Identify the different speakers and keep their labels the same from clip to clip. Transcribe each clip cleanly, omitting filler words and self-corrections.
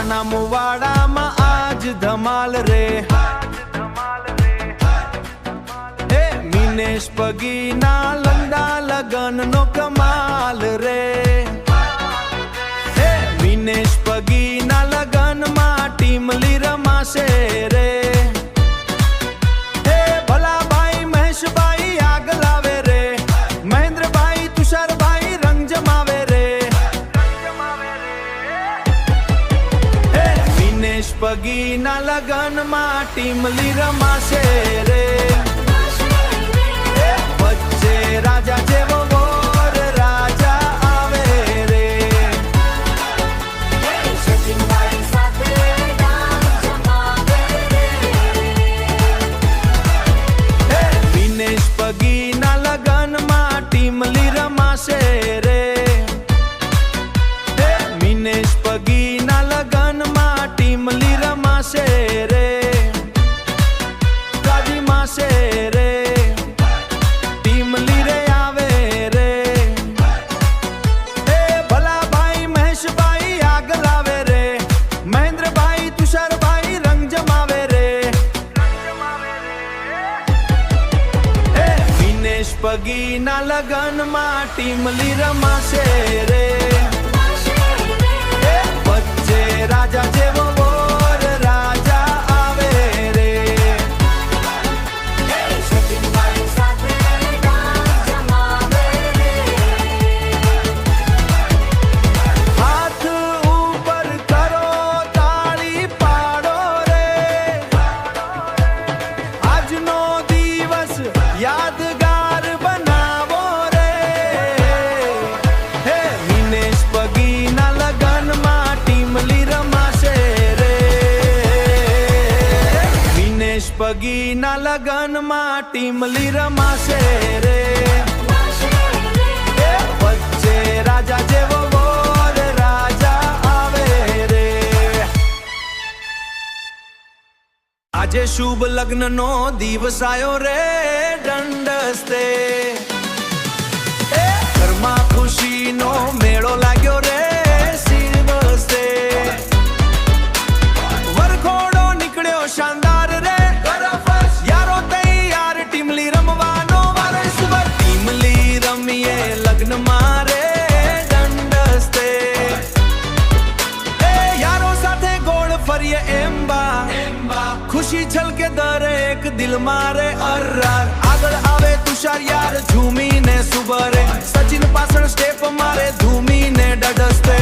Speaker 1: નાના મુવાડામાં આજ ધમાલ રે એ મિનેશ પગીના લંડા લગનનો કમાલ રે એ મિનેશ પગીના લગનમાં ટીમલી રમાશે રે એ ભલાભાઈ મહેશભાઈ આગ લાવે રે મહેન્દ્રભાઈ તુષારભાઈ રંગ જમાવે રે એ મિનેશ પગીના લગનમાં ટીમલી રમાશે રે વચ્ચે રાજા જેવો વર રાજા આવે રે
Speaker 2: સચિનભાઈ સાથે ડાન્સ જમાવે રે
Speaker 1: એ મિનેશ પગીના લગનમાં ટીમલી રમાશે રે એ મિનેશ પગીના લગનમાં ટીમલી રમાશે રે ગાદી માશે રે ટીમલી રે આવે રે એ ભલાભાઈ મહેશભાઈ આગ લાવે રે મહેન્દ્રભાઈ તુષારભાઈ રંગ જમાવે રે એ મિનેશ પગીના લગનમાં ટીમલી રમાશે રે એ વચ્ચે રાજા જેવો વર રાજા આવે રે
Speaker 2: સચિનભાઈ સાથે ડાન્સ જમાવે રે
Speaker 1: હાથ ઉપર કરો તાળી પાડો રે આજનો દિવસ યાદગાર બનાવો રે હે મિનેશ પગીના લગનમાં ટીમલી રમાશે રે મિનેશ પગીના લગનમાં ટીમલી રમાશે રે એ વચ્ચે રાજા જેવો વર રાજા આવે રે આજે શુભ લગ્નનો દિવસ આયો રે દંડસ્તે એ ઘરમાં ખુશીનો મેળો લાગ્યો રે સિરવસ્તે વરઘોડો નીકળ્યો શાનદાર રે યારો તૈયાર ટીમલી રમવાનો વારસ ટીમલી રમીએ લગ્નમાં રે દંડસ્તે એ યારો સાથે ગોળ ફરીએ એમ્બા ખુશી છલકે દરેક દિલ મારે અર્રાર આગળ આવે તુષાર યાર ઝૂમીને સુબરે સચિન પાછળ સ્ટેપ મારે ધૂમીને ડડસ્તે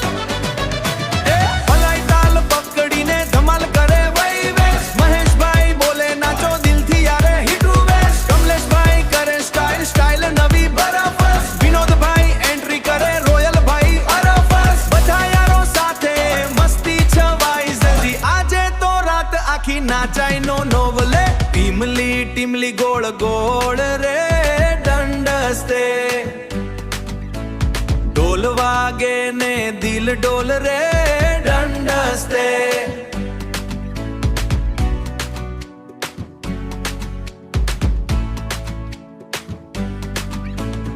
Speaker 1: એ ભલાઈ તાલ પકડીને ધમાલ કરે વઈ વેશ મહેશભાઈ બોલે નાચો દિલથી યારે હિટુ વેશ કમલેશભાઈ કરે સ્ટાઇલ સ્ટાઇલ નવી બરાબર વિનોદભાઈ એન્ટ્રી કરે રોયલભાઈ અરફસ બધા યારો સાથે મસ્તી છવાઈ જજી આજે તો રાત આખી નાચાઈ નો નોવલે ટીમલી ટીમલી ગોળ ગોળ રે દંડસ્તે ઢોલ વાગે ને દિલ ડોલ રે દંડસ્તે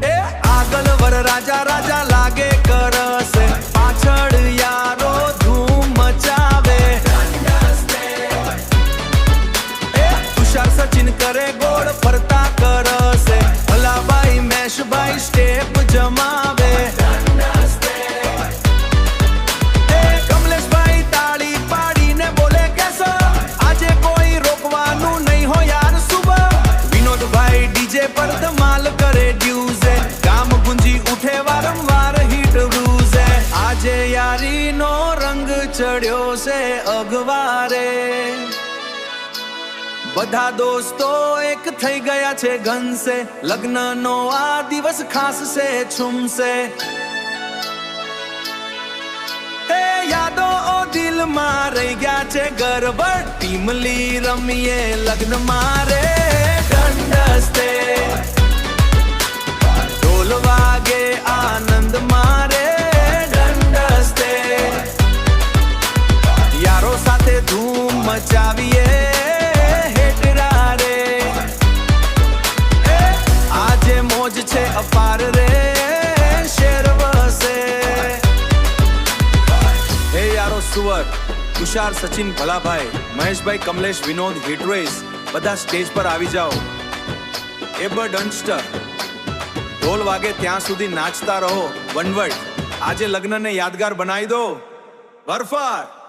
Speaker 1: એ આગળ વર રાજા રાજા લાગે કરશે પાછળ યારો ધૂમ મચાવે એ તુષાર સચિન કરે ગોળ ફરતા કરશે ભલાભાઈ મહેશભાઈ સ્ટેપ જમાવે એ કમલેશભાઈ તાળી પાડીને બોલે કેસ આજે કોઈ રોકવાનું નહીં હો યાર સુબહ વિનોદભાઈ ડીજે પર ધમાલ કરે ડ્યુઝે ગામ ગુંજી ઉઠે વારંવાર હિટ રૂઝે આજે યારીનો રંગ ચડ્યો છે અગવારે બધા દોસ્તો એક થઈ ગયા છે ઘનસે લગ્નનો આ દિવસ ખાસ છે છુમસે એ યાદો દિલમાં રહી ગયા છે ગરબડ ટીમલી રમીએ લગ્ન મારે દંડસ્તે ઢોલ વાગે આનંદ મારે દંડસ્તે યારો સાથે ધૂમ મચાવીએ હેટરા રે આજે મોજ છે અપાર રે તુષાર, સચિન, ભલાભાઈ, મહેશભાઈ, કમલેશ, વિનોદ, હિટરેસ બધા સ્ટેજ પર આવી જાઓ. એબર ડન્સ્ટર ઢોલ વાગે ત્યાં સુધી નાચતા રહો. વનવટ આજે લગ્નને યાદગાર બનાવી દો. બરફાર